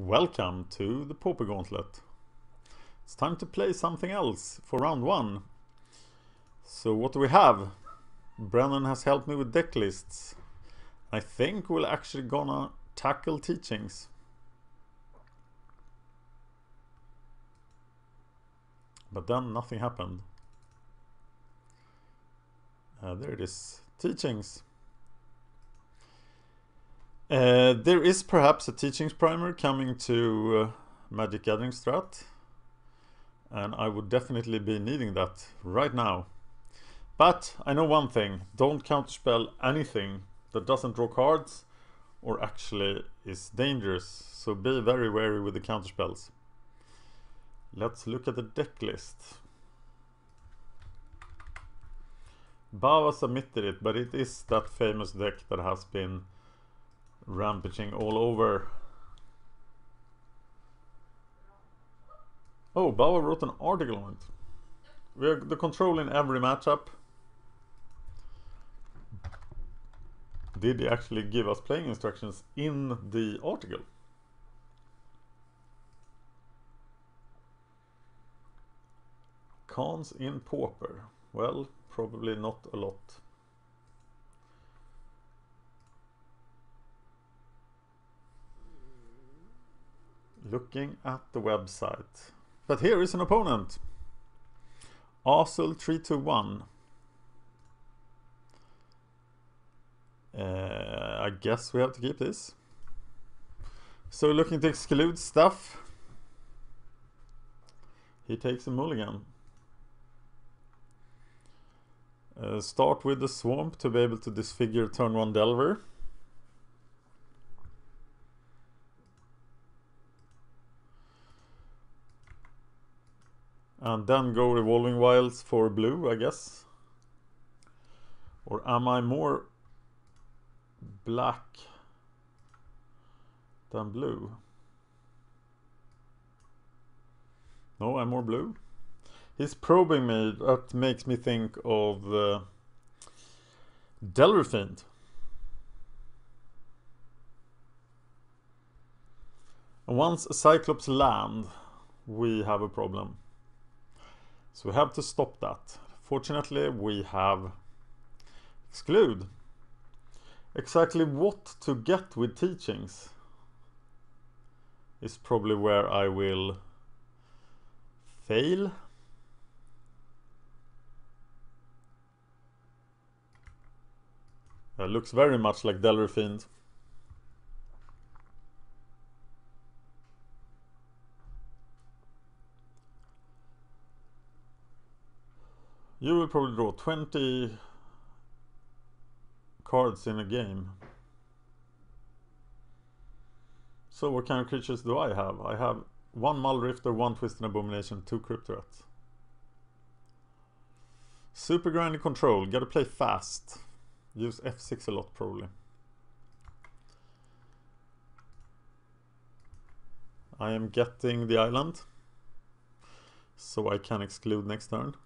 Welcome to the Pauper Gauntlet. It's time to play something else for round 1. So what do we have? Brennan has helped me with deck lists. I think we're actually gonna tackle teachings. But then nothing happened. There it is. Teachings. There is perhaps a teachings primer coming to MagicGatheringStrat, and I would definitely be needing that right now. But I know one thing: don't counterspell anything that doesn't draw cards or actually is dangerous, so be very wary with the counterspells. Let's look at the deck list. Bava submitted it, but it is that famous deck that has been rampaging all over. Oh, Bauer wrote an article on it. We have the control in every matchup. Did he actually give us playing instructions in the article? Cons in Pauper. Well, probably not a lot. Looking at the website. But here is an opponent. R01. I guess we have to keep this. So looking to exclude stuff. He takes a mulligan. Start with the swamp to be able to disfigure turn 1 Delver. And then go Revolving Wilds for blue, I guess. Or am I more black than blue? No, I'm more blue. He's probing me. That makes me think of DelverFiend. And once a Cyclops land, we have a problem. So we have to stop that. Fortunately, we have exclude. Exactly what to get with teachings is probably where I will fail. It looks very much like DelverFiend. You will probably draw 20 cards in a game. So what kind of creatures do I have? I have 1 Mullrifter, 1 Twisted Abomination, 2 Cryptorats. Super Grindy Control, gotta play fast. Use F6 a lot probably. I am getting the island, so I can exclude next turn.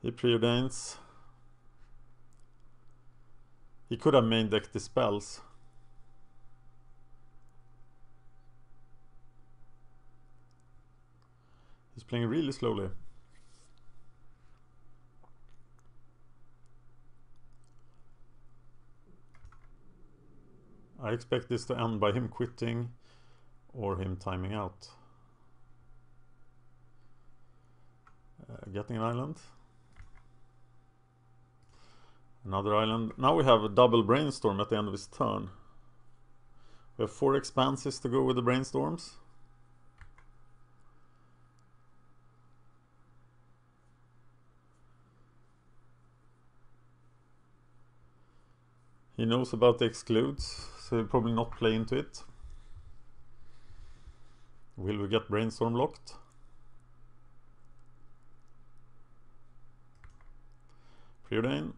He preordains. He could have main decked the spells. He's playing really slowly. I expect this to end by him quitting or him timing out. Getting an island. Another island. Now we have a double brainstorm at the end of his turn. We have 4 expanses to go with the brainstorms. He knows about the excludes, so he'll probably not play into it. Will we get brainstorm locked? Preordain.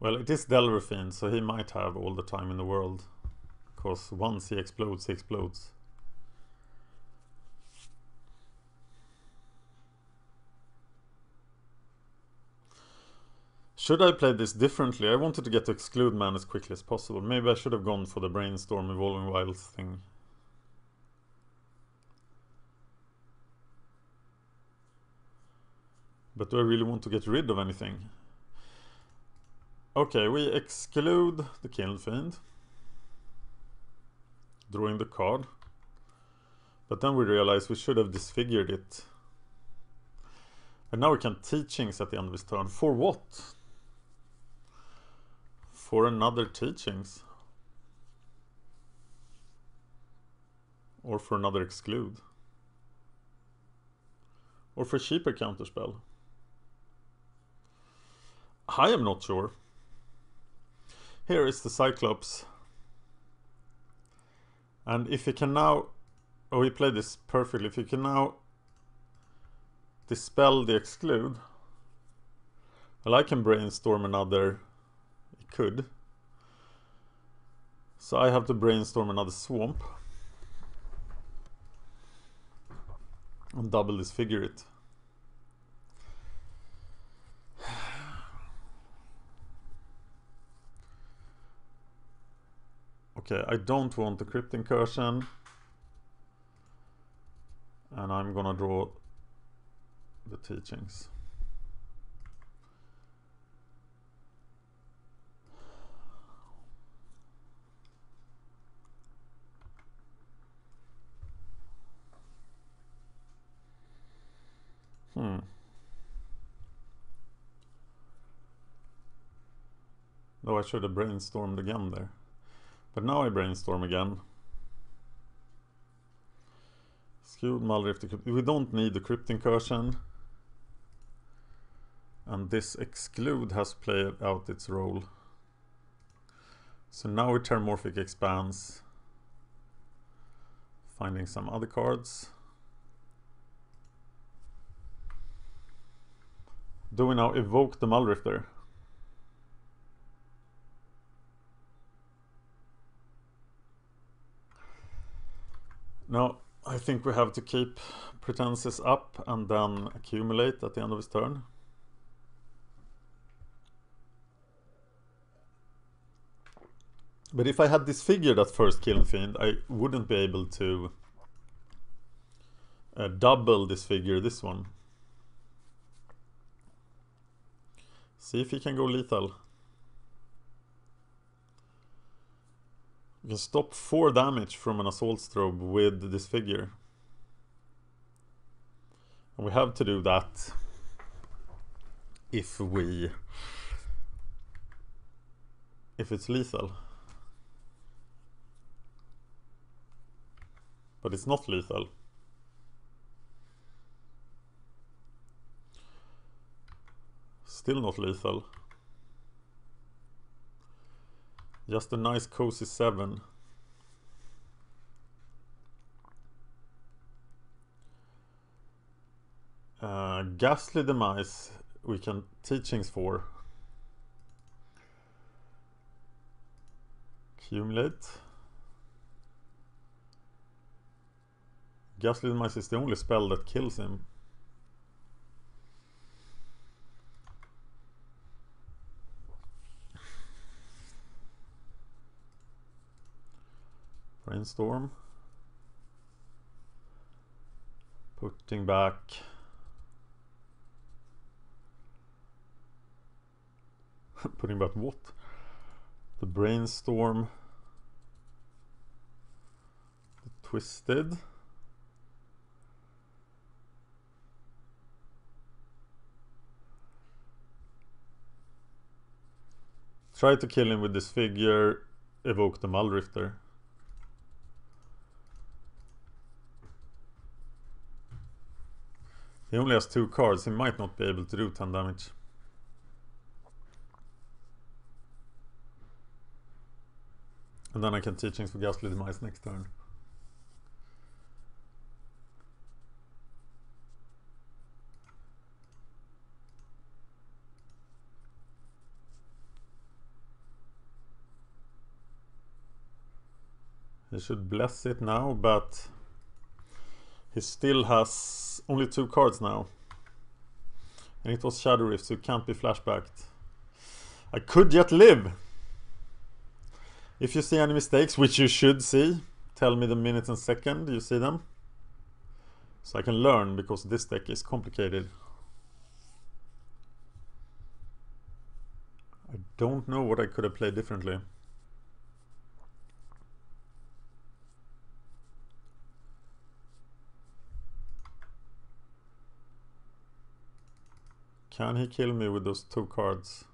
Well, it is DelverFiend, so he might have all the time in the world. Because once he explodes, he explodes. Should I play this differently? I wanted to get to exclude man as quickly as possible. Maybe I should have gone for the brainstorm evolving wilds thing. But do I really want to get rid of anything? Okay, we exclude the Kiln Fiend, drawing the card. But then we realize we should have disfigured it. And now we can teachings at the end of his turn. For what? For another teachings. Or for another exclude. Or for a cheaper counterspell. I am not sure. Here is the Cyclops. And if he can now... Oh, he played this perfectly. If he can now dispel the exclude... Well, I can brainstorm another... He could. So I have to brainstorm another swamp. And double disfigure it. Okay, I don't want the Crypt Incursion. And I'm gonna draw the teachings. Though I should have brainstormed again there. But now I brainstorm again. Skewed Malrift. We don't need the Crypt Incursion. And this exclude has played out its role. So now we Terramorphic Expanse. Finding some other cards. Do we now evoke the Malrifter? No, I think we have to keep Pretenses up and then accumulate at the end of his turn. But if I had disfigured that first Kiln Fiend, I wouldn't be able to double disfigure this one. See if he can go lethal. You can stop 4 damage from an Assault Strobe with Disfigure. And we have to do that if it's lethal. But it's not lethal. Still not lethal. Just a nice cozy 7. Ghastly Demise we can teachings for. Accumulate. Ghastly Demise is the only spell that kills him. Brainstorm. Putting back. Putting back what? The Brainstorm. The Twisted. Try to kill him with this figure. Evoke the Malrifter. He only has 2 cards, he might not be able to do 10 damage. And then I can teachings for Ghastly Demise next turn. He should bless it now, but he still has only 2 cards now. And it was Shadow Rift, so it can't be flashbacked. I could yet live! If you see any mistakes, which you should see, tell me the minute and second you see them. So I can learn, because this deck is complicated. I don't know what I could have played differently. Can he kill me with those 2 cards?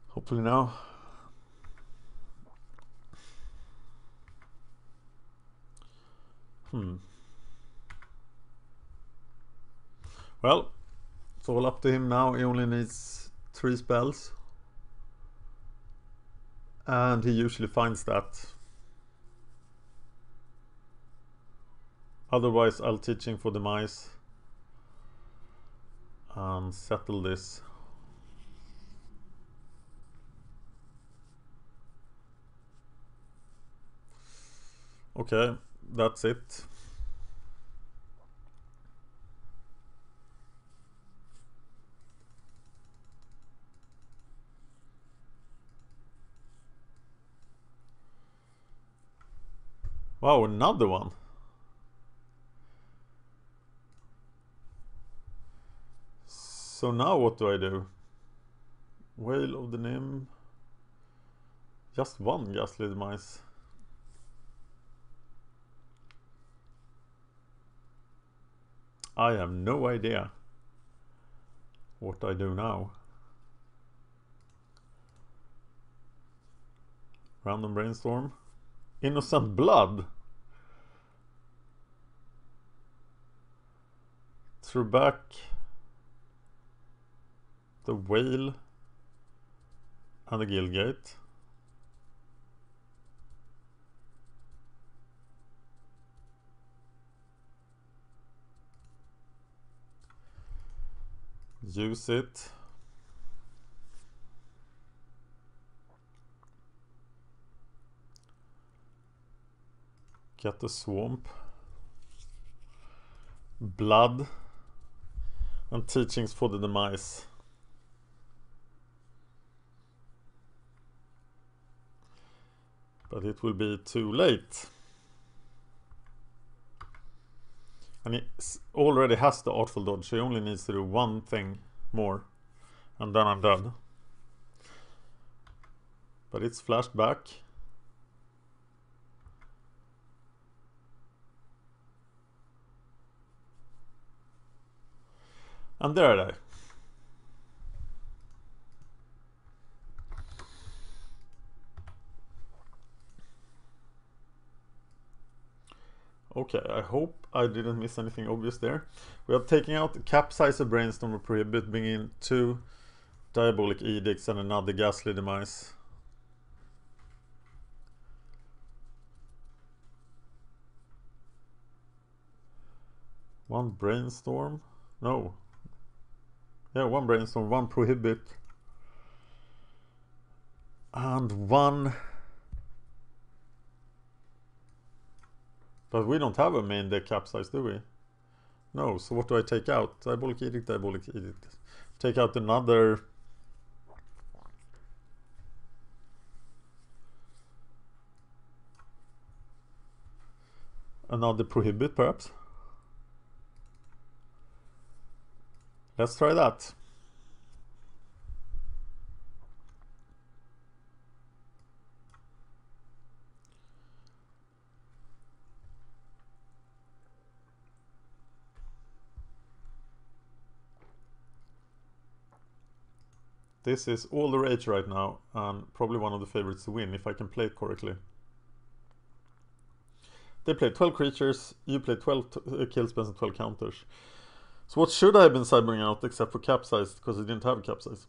Hopefully now. Well, it's all up to him now. He only needs 3 spells. And he usually finds that. Otherwise, I'll teach him for Demise. And settle this. Okay, that's it. Wow, another one. So now what do I do? Whale of the Nim. Just 1 Ghastly Demise. I have no idea what I do now. Random Brainstorm. Innocent Blood. Throw back the Whale and the Guildgate. Use it. Get the Swamp. Blood. And Teachings for the Demise. But it will be too late. And he already has the Artful Dodge, so he only needs to do 1 thing more. And then I'm dead. But it's flashed back. And there they. Okay, I hope I didn't miss anything obvious there. We are taking out the Capsizer, Brainstorm, Prohibit, bringing in 2 Diabolic Edicts and another Ghastly Demise. One Brainstorm? No. Yeah, 1 Brainstorm, 1 Prohibit. And 1... But we don't have a main deck Capsize, do we? No, so what do I take out? Diabolic Edict, Diabolic Edict. Take out another... Another Prohibit, perhaps? Let's try that. This is all the rage right now, and probably one of the favorites to win, if I can play it correctly. They played 12 creatures, you played 12 kill spells and 12 counters. So what should I have been sideboarding out except for Capsize, because I didn't have Capsize?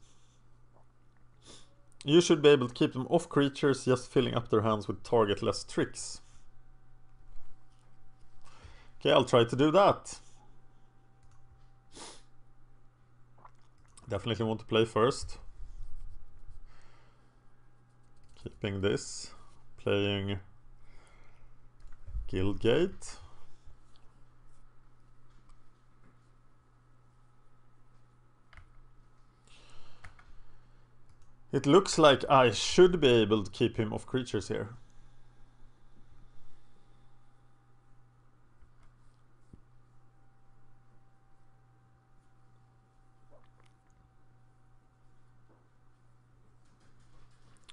You should be able to keep them off creatures, just filling up their hands with target-less tricks. Okay, I'll try to do that. Definitely want to play first. Keeping this. Playing Guildgate. It looks like I should be able to keep him off creatures here.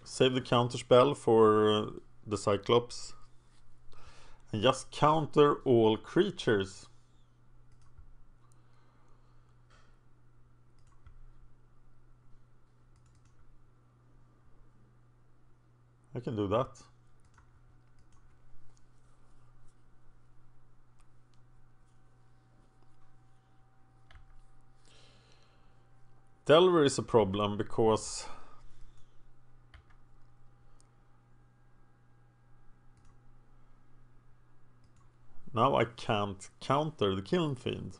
Save the counter spell for the Cyclops. And just counter all creatures. I can do that. Delver is a problem because now I can't counter the Kiln Fiend.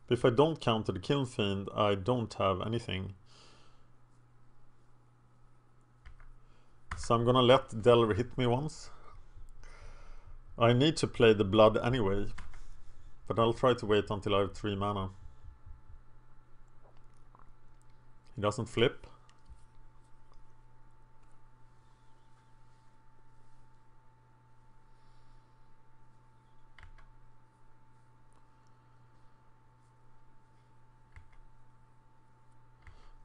But if I don't counter the Kiln Fiend, I don't have anything. So I'm gonna let Delver hit me once. I need to play the blood anyway, but I'll try to wait until I have 3 mana. He doesn't flip.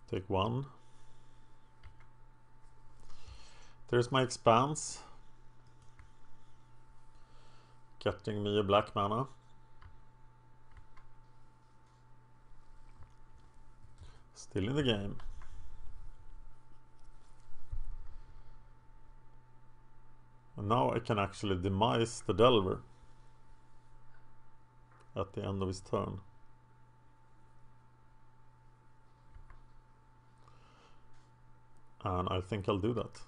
Take 1. There's my Expanse. Getting me a black mana. Still in the game. And now I can actually demise the Delver at the end of his turn. And I think I'll do that.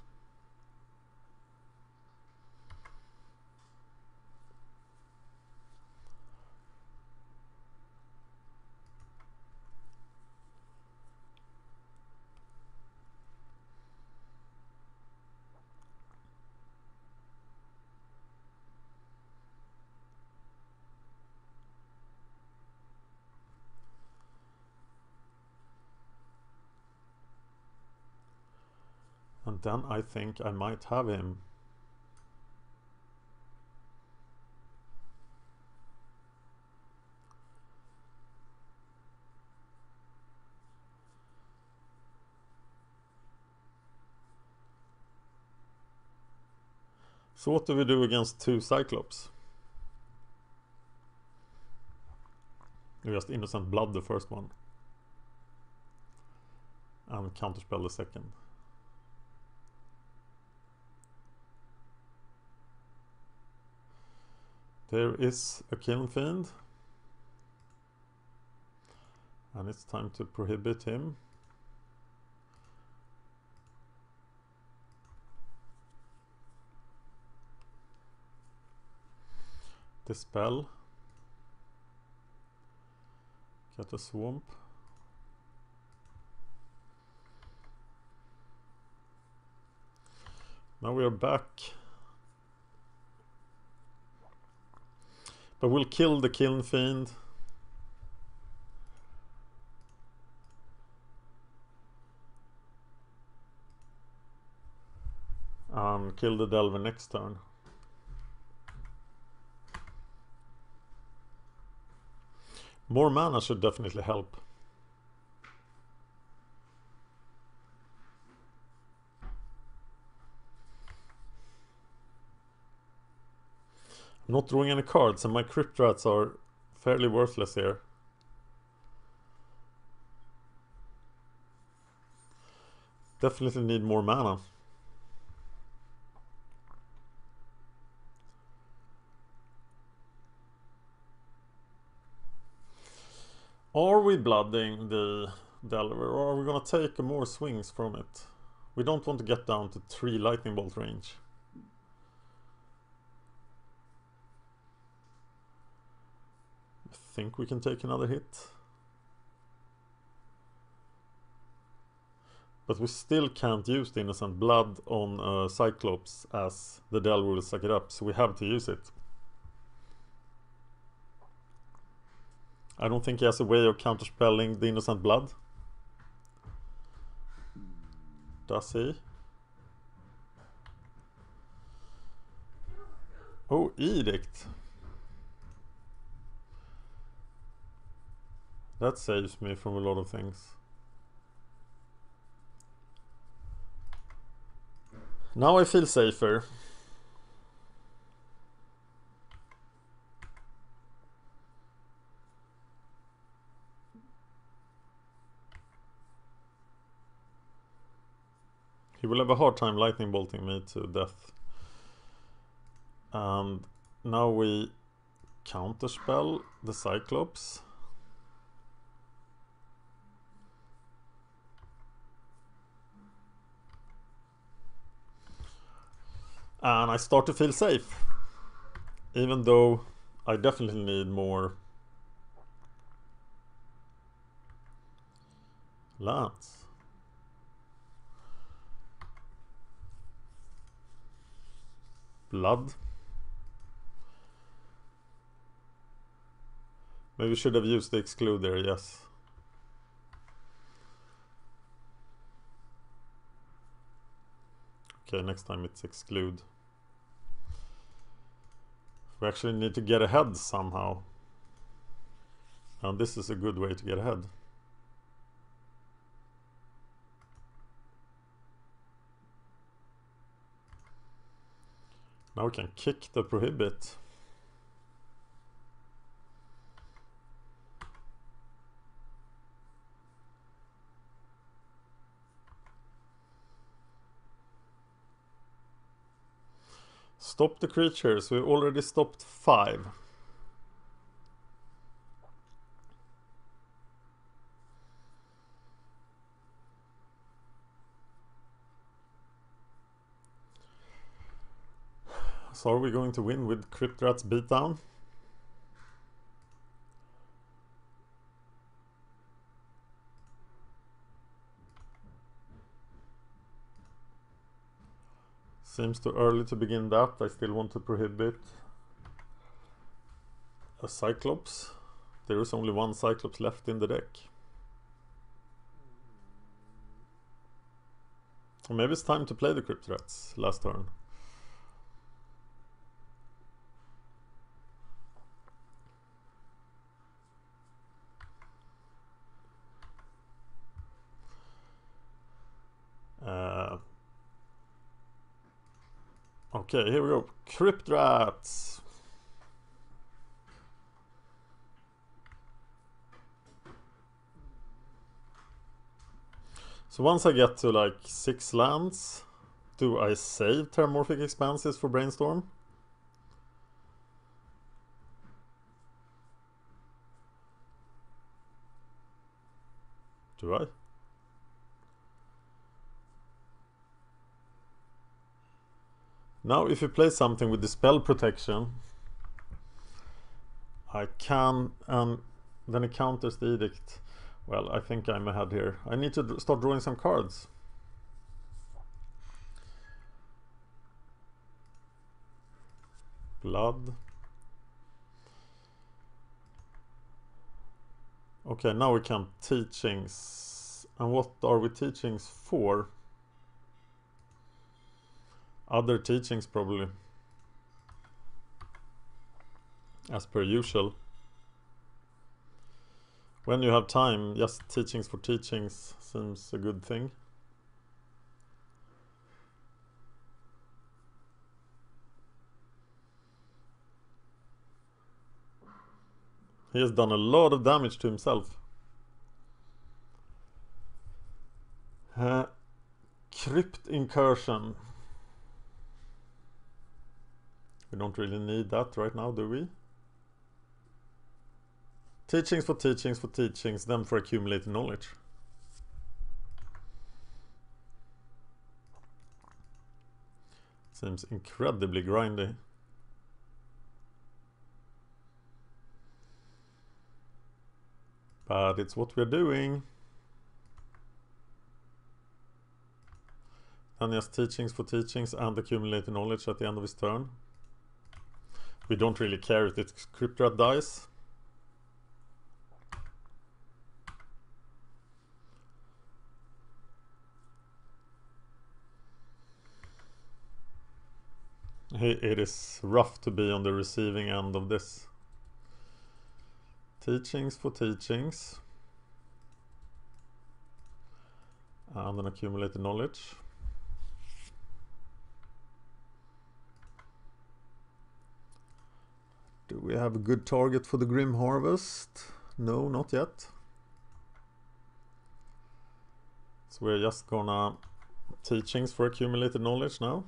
And then I think I might have him. So what do we do against 2 Cyclops? We just Innocent Blood the first one. And counterspell the second. There is a Kiln Fiend. And it's time to prohibit him. Dispel. Get a Swamp. Now we are back. But we'll kill the Kiln Fiend. And kill the Delver next turn. More mana should definitely help. I'm not drawing any cards and my Crypt Rats are fairly worthless here. Definitely need more mana. Are we blooding the Delver or are we gonna take more swings from it? We don't want to get down to 3 lightning bolt range. I think we can take another hit. But we still can't use the Innocent Blood on Cyclops as the Del will suck it up, so we have to use it. I don't think he has a way of counterspelling the Innocent Blood. Does he? Oh, Edict. That saves me from a lot of things. Now I feel safer. He will have a hard time lightning bolting me to death. And now we counterspell the Cyclops. And I start to feel safe. Even though I definitely need more lands. Blood. Maybe we should have used the exclude there, yes. Okay, next time it's exclude. We actually need to get ahead somehow. And this is a good way to get ahead. Now we can kick the prohibit. Stop the creatures. We already stopped 5. So are we going to win with Crypt Rat's beatdown? Seems too early to begin that. I still want to prohibit a Cyclops. There is only one Cyclops left in the deck. Or maybe it's time to play the Crypt Rats last turn. Okay, here we go. Crypt Rats. So once I get to like 6 lands, do I save Terramorphic Expanses for Brainstorm? Do I? Now if you play something with the spell protection, I can, and then it counters the edict. Well, I think I'm ahead here. I need to start drawing some cards. Blood. Okay, now we can teachings. And what are we teachings for? Other teachings probably. As per usual. When you have time, just teachings for teachings seems a good thing. He has done a lot of damage to himself. Crypt Incursion. We don't really need that right now, do we? Teachings for teachings for teachings, then for accumulated knowledge. Seems incredibly grindy. But it's what we're doing. And just teachings for teachings and accumulated knowledge at the end of his turn. We don't really care if it's Cryptrat dies. It is rough to be on the receiving end of this. Teachings for teachings. And an accumulated knowledge. Do we have a good target for the Grim Harvest? No, not yet. So we're just gonna teachings for accumulated knowledge now.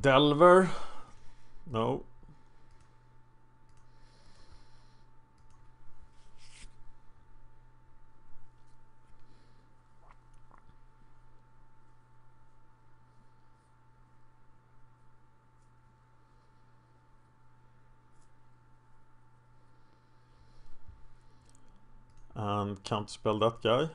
Delver, no. And counterspell that guy.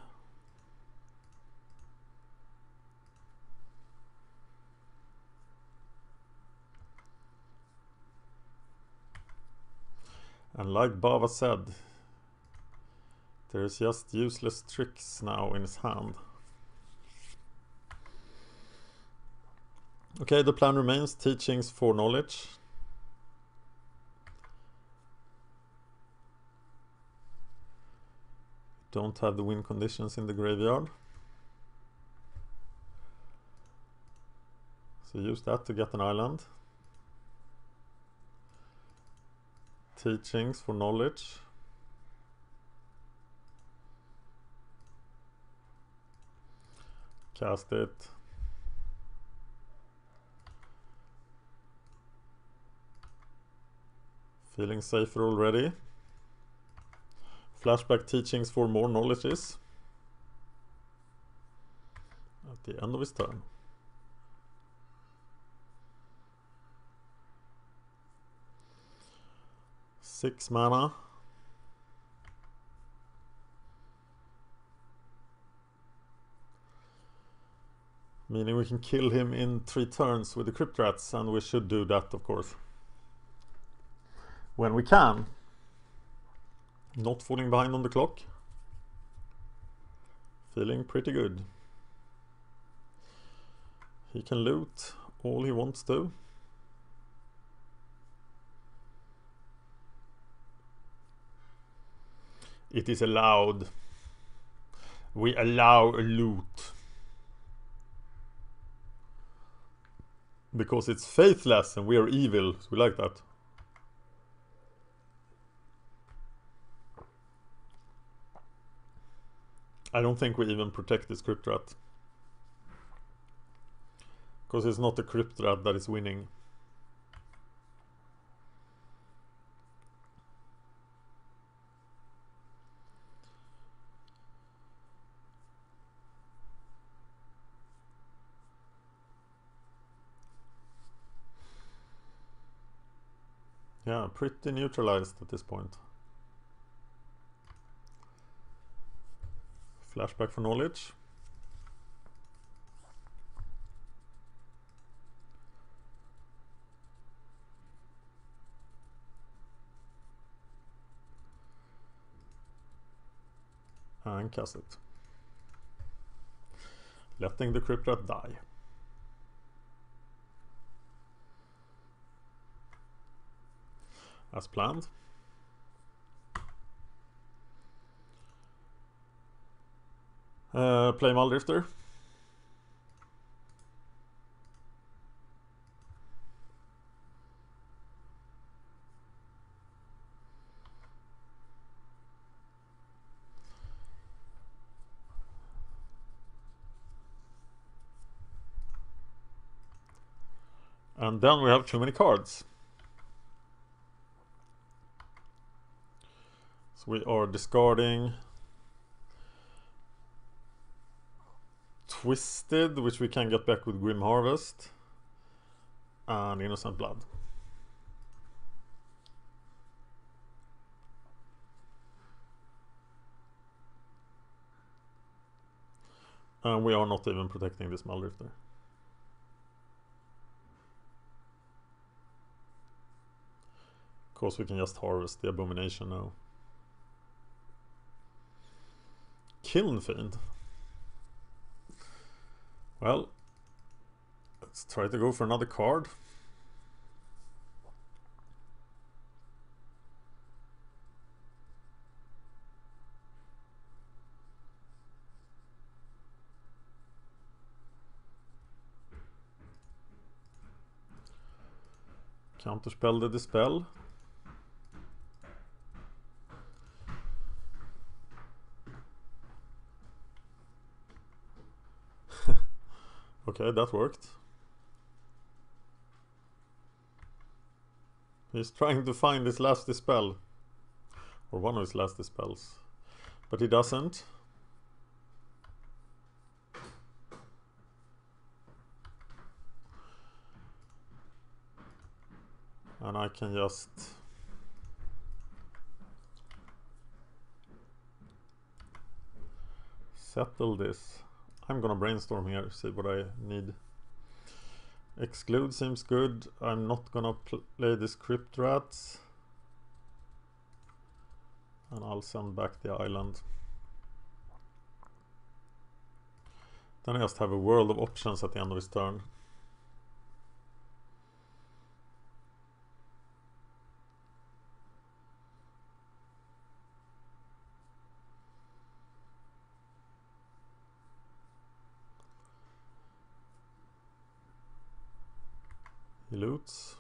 And like Bava said, there's just useless tricks now in his hand. Okay, the plan remains teachings for knowledge. Don't have the win conditions in the graveyard. So use that to get an island. Teachings for knowledge. Cast it. Feeling safer already. Flashback teachings for more knowledges. At the end of his turn. Six mana. Meaning we can kill him in 3 turns with the Cryptrats, and we should do that, of course. When we can. Not falling behind on the clock. Feeling pretty good. He can loot all he wants to. It is allowed. We allow a loot. Because it's faithless and we are evil. So we like that. I don't think we even protect this Cryptrat. Because it's not the Cryptrat that is winning. Yeah, pretty neutralized at this point. Flashback for knowledge. And cast it. Letting the Cryptrat die. As planned. Play Muldrifter. And then we have too many cards. So we are discarding Twisted, which we can get back with Grim Harvest, and Innocent Blood. And we are not even protecting this Muldrifter. Of course we can just harvest the Abomination now. Kiln Fiend. Well, let's try to go for another card. Counterspell the Dispel. Okay, that worked. He's trying to find his last Dispel. Or one of his last Dispels. But he doesn't. And I can just settle this. I'm gonna brainstorm here, see what I need. Exclude seems good. I'm not gonna play this Crypt Rats. And I'll send back the island. Then I just have a world of options at the end of his turn. He loots.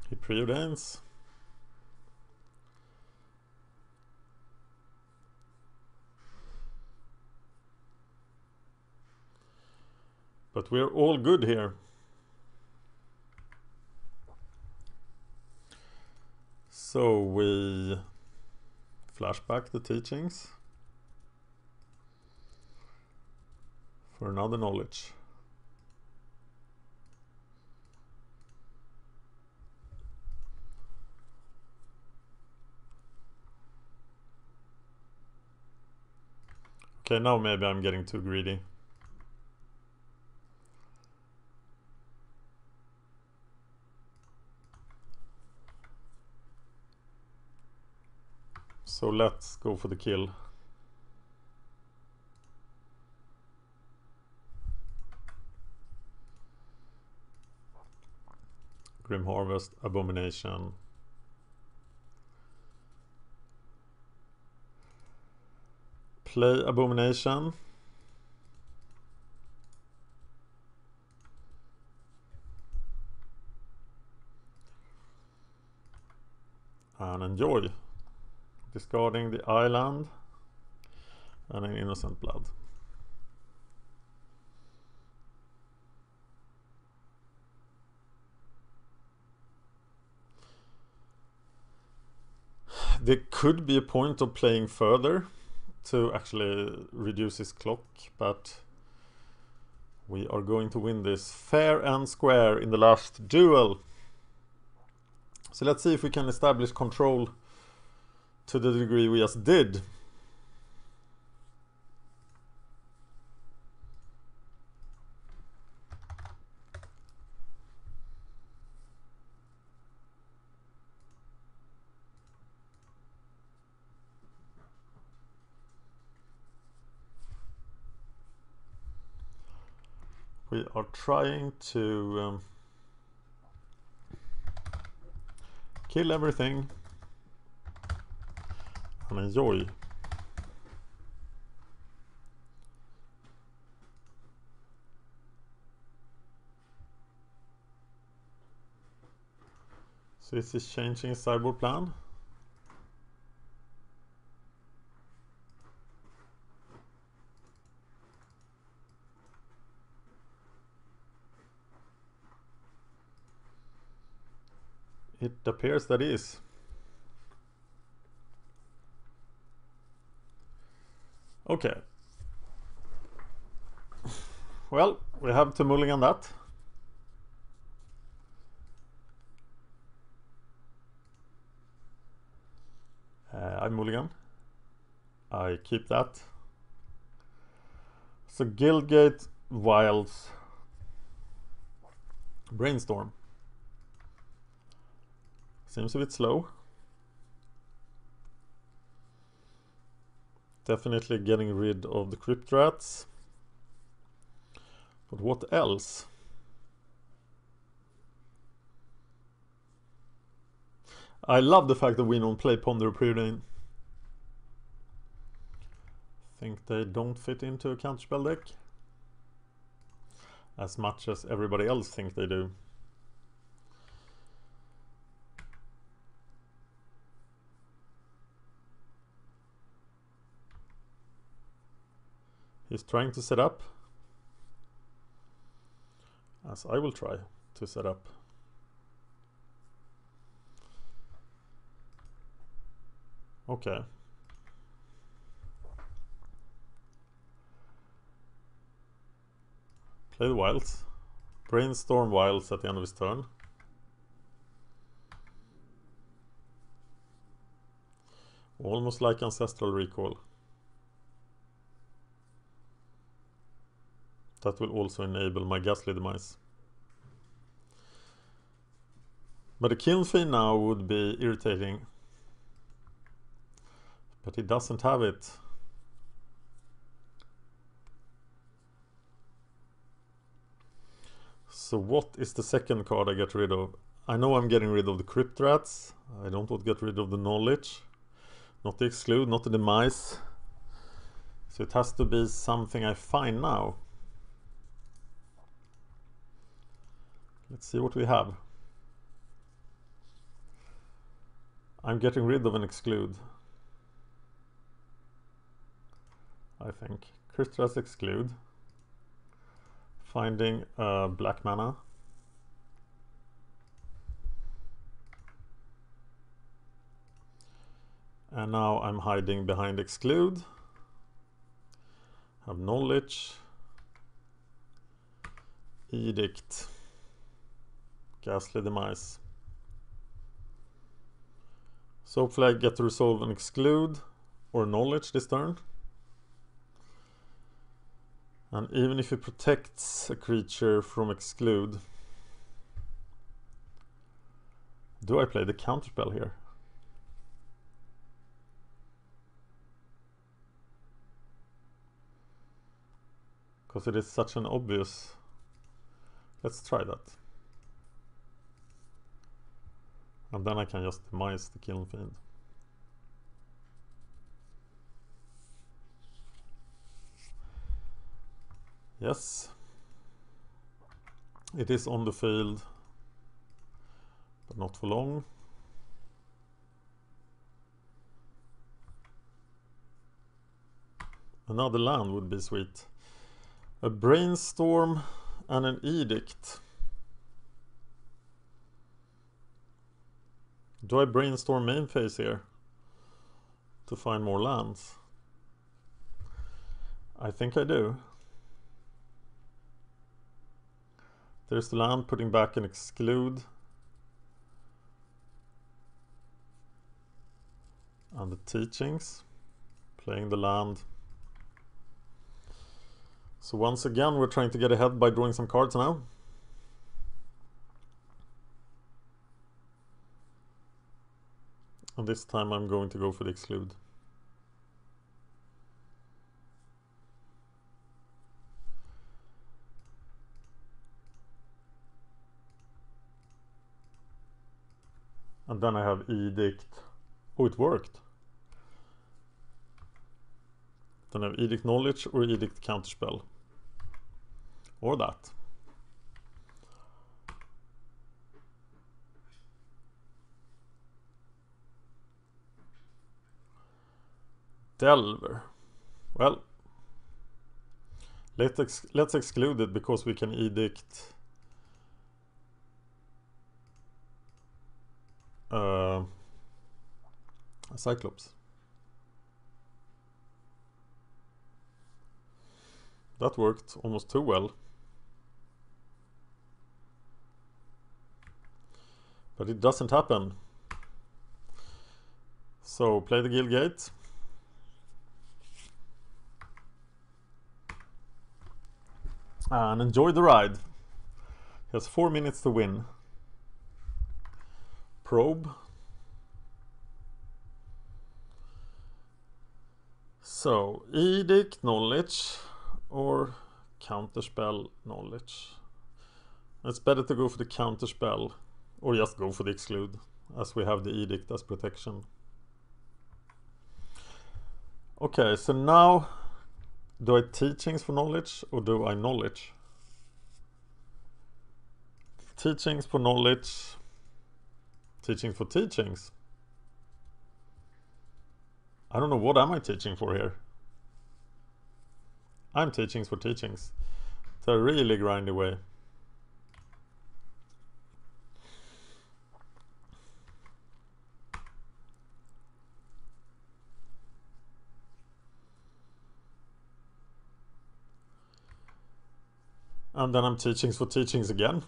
He preordains. But we're all good here. So we flashback the teachings for another knowledge. Okay, now maybe I'm getting too greedy. So let's go for the kill. Grim Harvest, Abomination. Play Abomination. And enjoy. Discarding the island and an Innocent Blood. There could be a point of playing further to actually reduce his clock, but we are going to win this fair and square in the last duel. So let's see if we can establish control to the degree we just did. We are trying to kill everything and enjoy. So is this changing his sideboard plan? It appears that is. Okay. Well, we have to mulligan that. I mulligan. I keep that. So Guildgate, Wilds, Brainstorm. Seems a bit slow. Definitely getting rid of the Crypt Rats. But what else? I love the fact that we don't play Ponder Preordain. Think they don't fit into a counterspell deck as much as everybody else think they do. He's trying to set up, as I will try to set up. Okay. Play the Wilds. Brainstorm Wilds at the end of his turn. Almost like Ancestral Recall. That will also enable my Ghastly Demise. But a Kiln Fiend now would be irritating. But he doesn't have it. So what is the second card I get rid of? I know I'm getting rid of the Crypt Rats. I don't want to get rid of the Knowledge. Not the Exclude, not the Demise. So it has to be something I find now. Let's see what we have. I'm getting rid of an Exclude. I think. Crypt Rats Exclude. Finding black mana. And now I'm hiding behind Exclude. Have Knowledge. Edict. Ghastly Demise. So hopefully I get to resolve an Exclude or Knowledge this turn. And even if it protects a creature from Exclude, do I play the counterspell here? Because it is such an obvious... Let's try that. And then I can just demise the Kiln Fiend. Yes. It is on the field, but not for long. Another land would be sweet. A Brainstorm and an Edict. Do I Brainstorm main phase here to find more lands? I think I do. There's the land, putting back an Exclude. And the Teachings. Playing the land. So once again we're trying to get ahead by drawing some cards now. And this time I'm going to go for the Exclude. And then I have Edict. Oh, it worked. Then I have Edict Knowledge or Edict Counterspell. Or that. Delver. Well, let's exclude it because we can Edict Cyclops. That worked almost too well. But it doesn't happen. So play the guild gate. And enjoy the ride. He has 4 minutes to win. Probe. So, Edict knowledge or counterspell knowledge. It's better to go for the counterspell or just go for the exclude, as we have the Edict as protection. Okay, so now do I teachings for knowledge or do I knowledge? Teachings for knowledge. Teaching for teachings. I don't know, what am I teaching for here? I'm teachings for teachings. It's a really grindy way. And then I'm teachings for teachings again.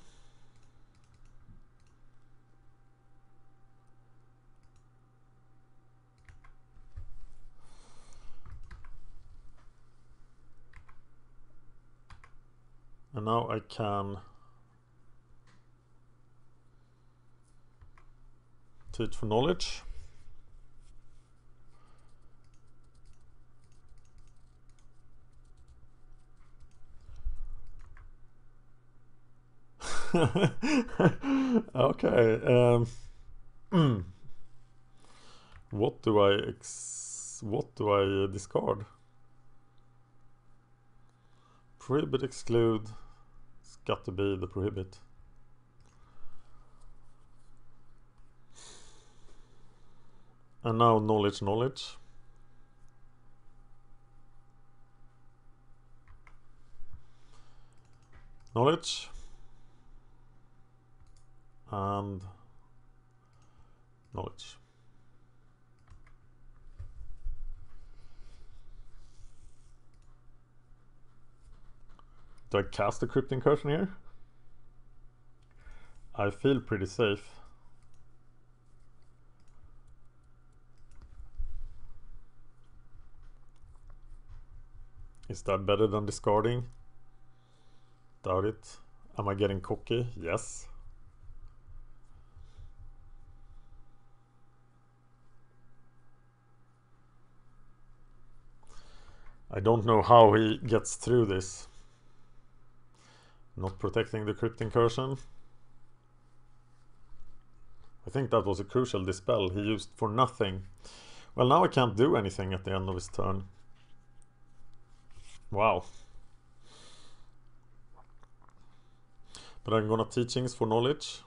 And now I can teach for knowledge. Okay. What do I discard? Prohibit, exclude. It's got to be the prohibit. And now knowledge. Knowledge. And knowledge. Do I cast the Crypt Incursion here? I feel pretty safe. Is that better than discarding? Doubt it. Am I getting cocky? Yes. I don't know how he gets through this. Not protecting the Crypt Incursion. I think that was a crucial dispel he used for nothing. Well, now I can't do anything at the end of his turn. Wow. But I'm gonna teachings for knowledge.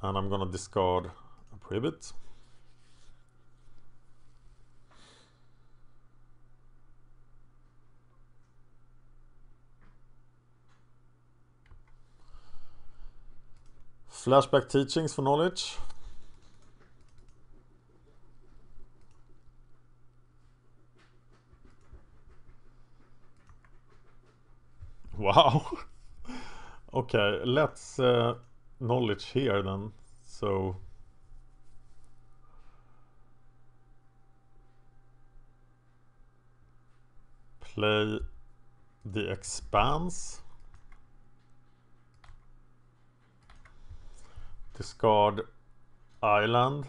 And I'm gonna discard a prohibit. Flashback teachings for knowledge. Wow. Okay, let's knowledge here then. So play the expanse. Discard island.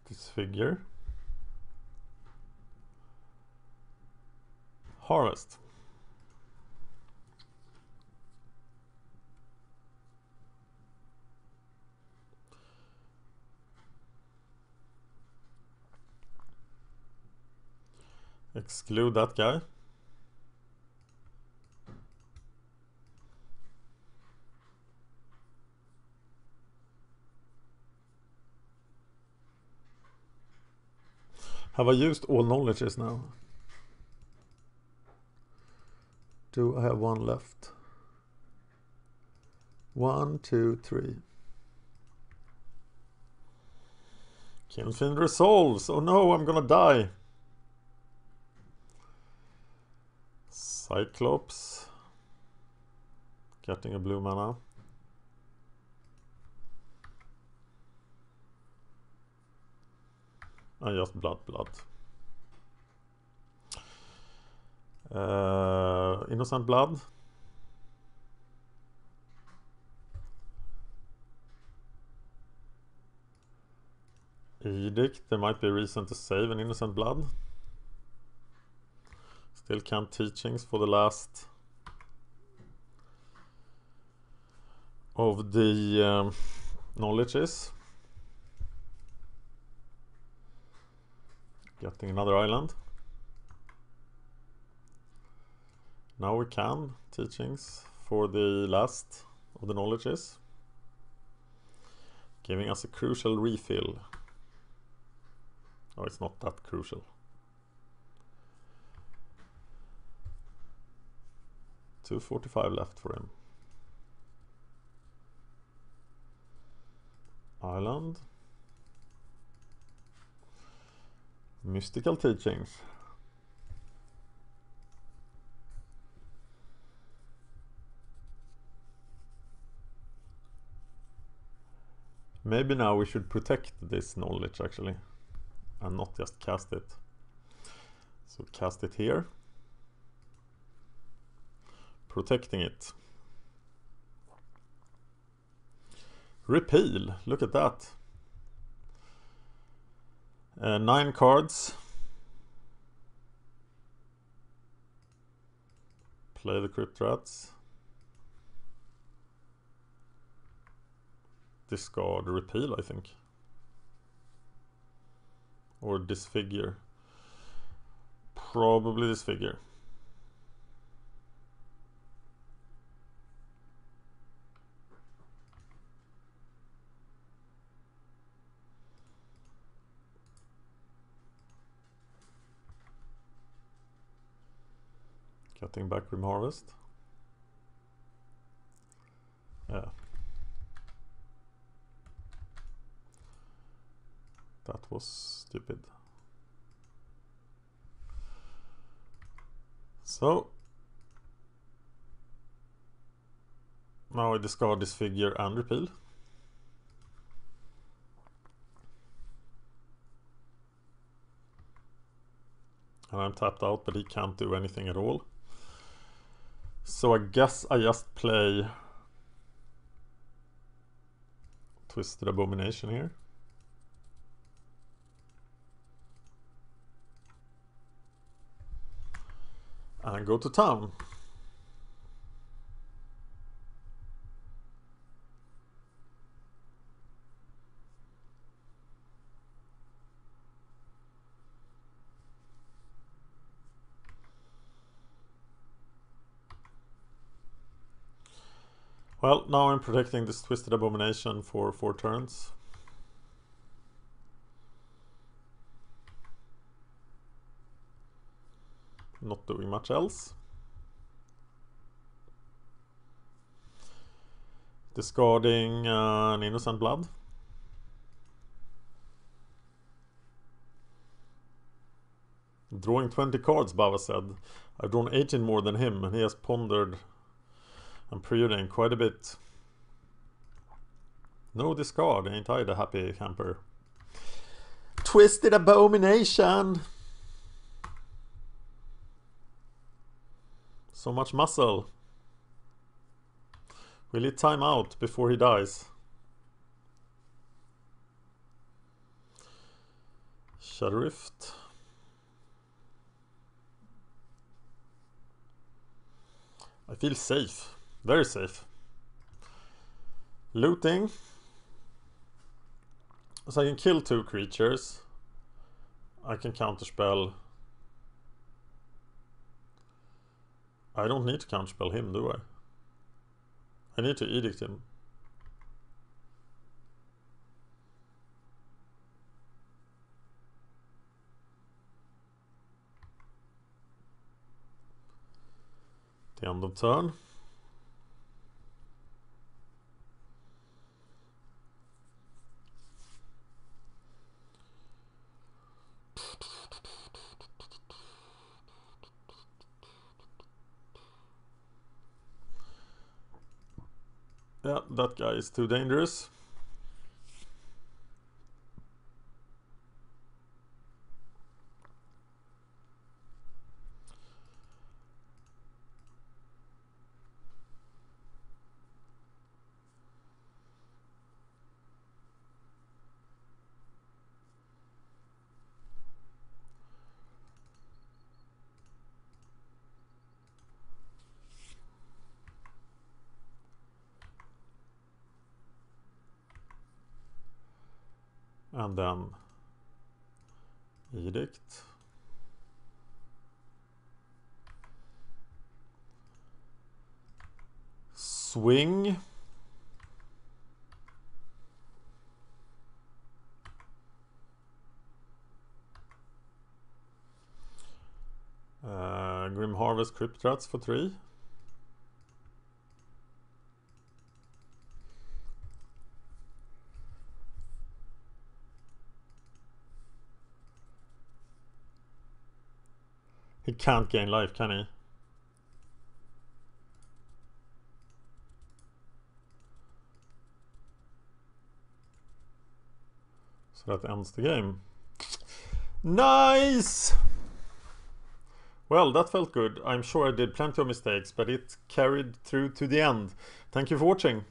Disfigure. Harvest. Exclude that guy. Have I used all knowledges now? Do I have one left? 1, 2, 3. Kindfiend resolves. Oh no, I'm gonna die. Cyclops. Getting a blue mana. And just blood. Innocent blood. Edict. There might be a reason to save an innocent blood. Still can't teachings for the last of the knowledges. Getting another island. Now we can teachings for the last of the knowledges, giving us a crucial refill. Oh, it's not that crucial. 245 left for him. Island. Mystical teachings. Maybe now we should protect this knowledge actually, and not just cast it. So cast it here. Protecting it. Repeal, look at that. 9 cards. Play the Crypt Rats. Discard, repeal, I think. Or disfigure. Probably disfigure. Cutting back Grim Harvest. Yeah. That was stupid. So now I discard this figure and repeal. And I'm tapped out, but he can't do anything at all. So I guess I just play Twisted Abomination here. And go to town. Well, now I'm protecting this Twisted Abomination for 4 turns. Not doing much else. Discarding an Innocent Blood. Drawing 20 cards, Bava said. I've drawn 18 more than him, and he has pondered and preluding quite a bit. No discard, ain't I the happy camper? Twisted Abomination! So much muscle. Will he time out before he dies? Shadowrift. I feel safe. Very safe. Looting. So I can kill 2 creatures. I can counterspell. I don't need to counterspell him, do I? I need to edict him. The end of turn. Yeah, that guy is too dangerous. And then edict. Swing. Grim Harvest Crypt Rats for 3. He can't gain life, can he? So that ends the game. Nice! Well, that felt good. I'm sure I did plenty of mistakes, but it carried through to the end. Thank you for watching.